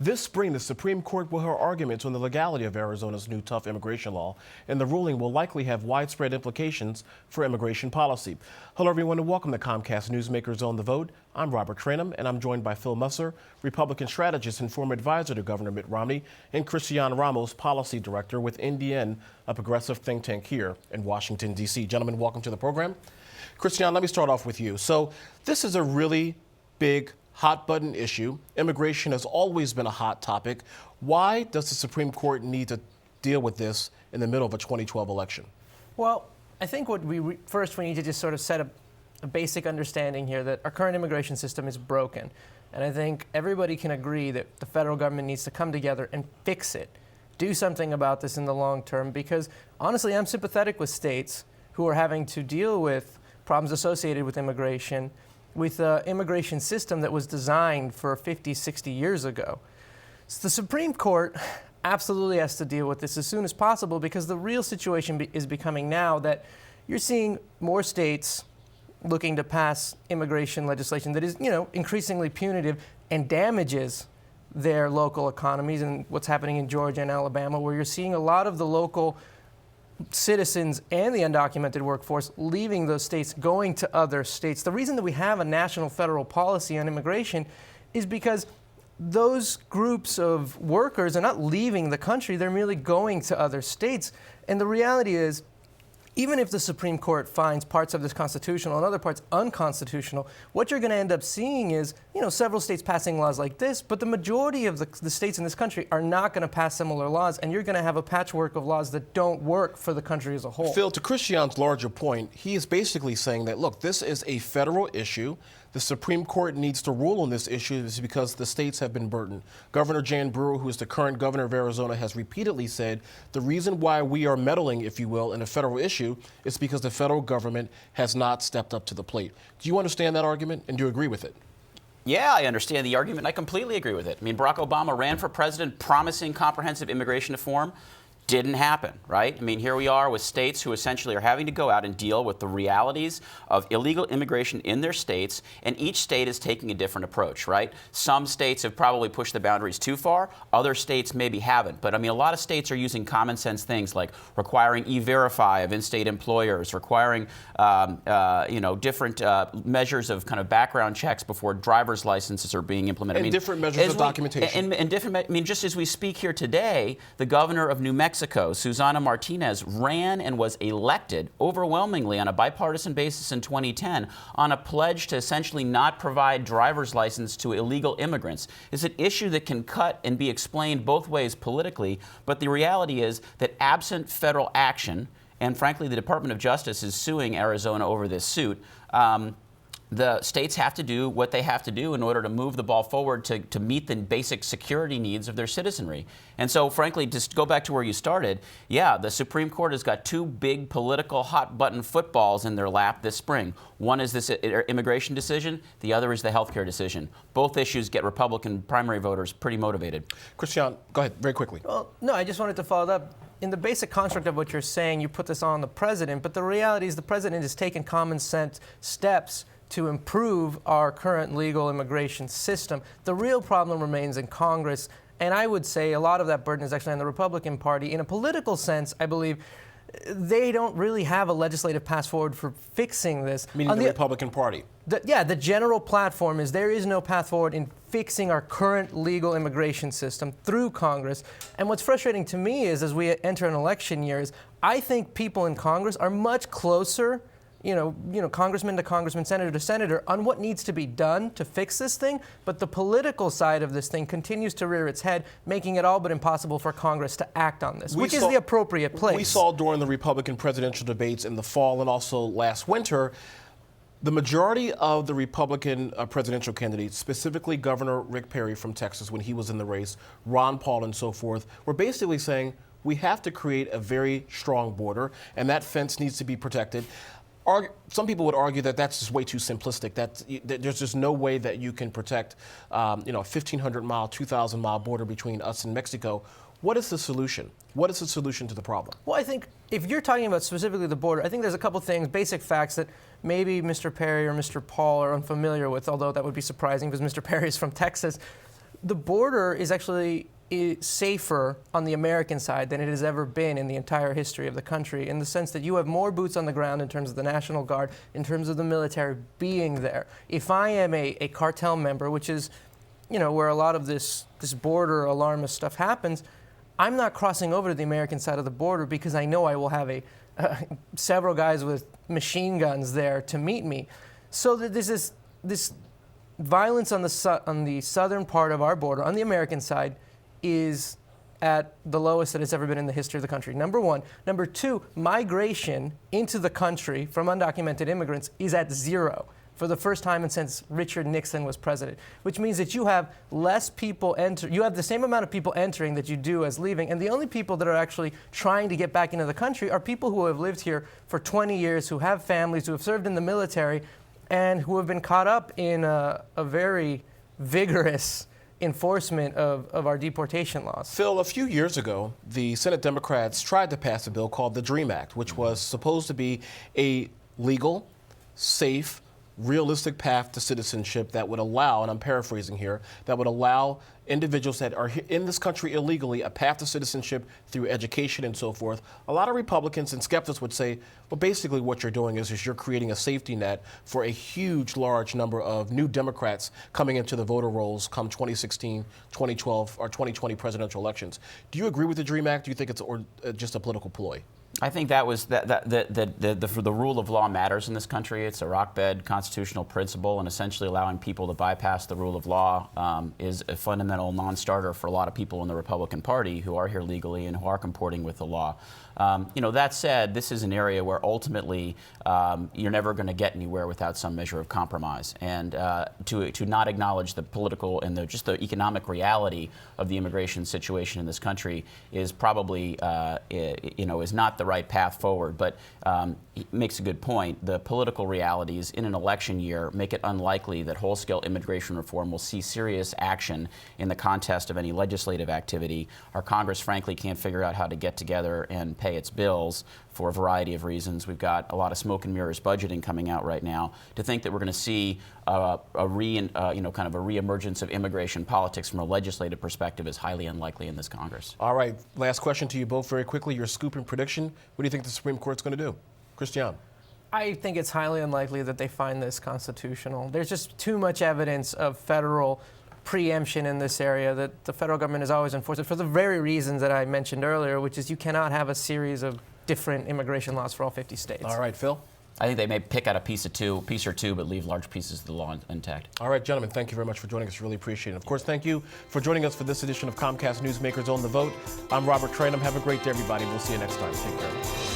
This spring, the Supreme Court will hear arguments on the legality of Arizona's new tough immigration law, and the ruling will likely have widespread implications for immigration policy. Hello, everyone, and welcome to Comcast Newsmakers On the Vote. I'm Robert Tranum, and I'm joined by Phil Musser, Republican strategist and former advisor to Governor Mitt Romney, and Kristian Ramos, policy director with NDN, a progressive think tank here in Washington, D.C. Gentlemen, welcome to the program. Kristian, let me start off with you. So this is a really big hot button issue. Immigration has always been a hot topic. Why does the Supreme Court need to deal with this in the middle of a 2012 election? Well, I think what we need to just sort of set a basic understanding here that our current immigration system is broken. And I think everybody can agree that the federal government needs to come together and fix it, do something about this in the long term, because honestly, I'm sympathetic with states who are having to deal with problems associated with immigration, with an immigration system that was designed for 50, 60 years ago. So the Supreme Court absolutely has to deal with this as soon as possible, because the real situation is becoming now that you're seeing more states looking to pass immigration legislation that is, increasingly punitive and damages their local economies, and what's happening in Georgia and Alabama, where you're seeing a lot of the local citizens and the undocumented workforce leaving those states, going to other states. The reason that we have a national federal policy on immigration is because those groups of workers are not leaving the country, they're merely going to other states. And the reality is, even if the Supreme Court finds parts of this constitutional and other parts unconstitutional, what you're going to end up seeing is, several states passing laws like this, but the majority of the states in this country are not going to pass similar laws, and you're going to have a patchwork of laws that don't work for the country as a whole. Phil, to Kristian's larger point, he is basically saying that, look, this is a federal issue. The Supreme Court needs to rule on this issue because the states have been burdened. Governor Jan Brewer, who is the current governor of Arizona, has repeatedly said the reason why we are meddling, if you will, in a federal issue is because the federal government has not stepped up to the plate. Do you understand that argument, and do you agree with it? Yeah, I understand the argument. I completely agree with it. I mean, Barack Obama ran for president promising comprehensive immigration reform. Didn't happen, right? I mean, here we are with states who essentially are having to go out and deal with the realities of illegal immigration in their states, and each state is taking a different approach, right? Some states have probably pushed the boundaries too far. Other states maybe haven't. But I mean, a lot of states are using common sense things like requiring e-verify of in-state employers, requiring, different measures of kind of background checks before driver's licenses are being implemented. And different measures of documentation. Just as we speak here today, the governor of New Mexico, Susana Martinez, ran and was elected overwhelmingly on a bipartisan basis in 2010 on a pledge to essentially not provide driver's license to illegal immigrants. It's an issue that can cut and be explained both ways politically, but the reality is that absent federal action, and frankly the Department of Justice is suing Arizona over this suit, the states have to do what they have to do in order to move the ball forward to meet the basic security needs of their citizenry. And so, frankly, just go back to where you started, yeah, the Supreme Court has got two big political hot-button footballs in their lap this spring. One is this immigration decision. The other is the health care decision. Both issues get Republican primary voters pretty motivated. Kristian, go ahead, very quickly. Well, no, I just wanted to follow up. In the basic construct of what you're saying, you put this on the president, but the reality is the president has taken common sense steps to improve our current legal immigration system. The real problem remains in Congress, and I would say a lot of that burden is actually on the Republican Party. In a political sense, I believe they don't really have a legislative path forward for fixing this. Meaning the Republican Party? The general platform is there is no path forward in fixing our current legal immigration system through Congress. And what's frustrating to me is, as we enter an election year, is I think people in Congress are much closer congressman to congressman, senator to senator, on what needs to be done to fix this thing. But the political side of this thing continues to rear its head, making it all but impossible for Congress to act on this, which is the appropriate place. We saw during the Republican presidential debates in the fall and also last winter, the majority of the Republican presidential candidates, specifically Governor Rick Perry from Texas when he was in the race, Ron Paul and so forth, were basically saying we have to create a very strong border and that fence needs to be protected. Some people would argue that that's just way too simplistic, that there's just no way that you can protect a 1,500-mile, 2,000-mile border between us and Mexico. What is the solution? What is the solution to the problem? Well, I think if you're talking about specifically the border, I think there's a couple things, basic facts that maybe Mr. Perry or Mr. Paul are unfamiliar with, although that would be surprising because Mr. Perry is from Texas. the border is actually safer on the American side than it has ever been in the entire history of the country, in the sense that you have more boots on the ground in terms of the National Guard, in terms of the military being there. If I am a cartel member, which is, where a lot of this border alarmist stuff happens, I'm not crossing over to the American side of the border because I know I will have several guys with machine guns there to meet me. So that there's this violence on the southern part of our border, on the American side, is at the lowest that it's ever been in the history of the country, number one. Number two, migration into the country from undocumented immigrants is at zero for the first time since Richard Nixon was president, which means that you have less people you have the same amount of people entering that you do as leaving, and the only people that are actually trying to get back into the country are people who have lived here for 20 years, who have families, who have served in the military, and who have been caught up in a very vigorous enforcement of our deportation laws. Phil, a few years ago, the Senate Democrats tried to pass a bill called the DREAM Act, which was supposed to be a legal, safe, realistic path to citizenship that would allow, and I'm paraphrasing here, that would allow individuals that are in this country illegally a path to citizenship through education and so forth. A lot of Republicans and skeptics would say, well, basically what you're doing is you're creating a safety net for a huge, large number of new Democrats coming into the voter rolls come 2016, 2012, or 2020 presidential elections. Do you agree with the DREAM Act? Do you think it's just a political ploy? I think that was the rule of law matters in this country. It's a rock-bed constitutional principle, and essentially allowing people to bypass the rule of law is a fundamental non-starter for a lot of people in the Republican Party who are here legally and who are comporting with the law. That said, this is an area where ultimately you're never going to get anywhere without some measure of compromise. And to not acknowledge the political and just the economic reality of the immigration situation in this country is probably, is not the right path forward. But he makes a good point. The political realities in an election year make it unlikely that whole-scale immigration reform will see serious action in the context of any legislative activity. Our Congress, frankly, can't figure out how to get together and pay its bills for a variety of reasons. We've got a lot of smoke and mirrors budgeting coming out right now. To think that we're going to see kind of a reemergence of immigration politics from a legislative perspective is highly unlikely in this Congress. All right, last question to you both very quickly. Your scoop and prediction. What do you think the Supreme Court's going to do? Kristian. I think it's highly unlikely that they find this constitutional. There's just too much evidence of federal preemption in this area that the federal government has always enforced it for the very reasons that I mentioned earlier, which is you cannot have a series of different immigration laws for all 50 states. All right, Phil? I think they may pick out a piece or two, but leave large pieces of the law intact. All right, gentlemen, thank you very much for joining us. Really appreciate it. Of course, thank you for joining us for this edition of Comcast Newsmakers on the Vote. I'm Robert Tranum. Have a great day, everybody. We'll see you next time. Take care.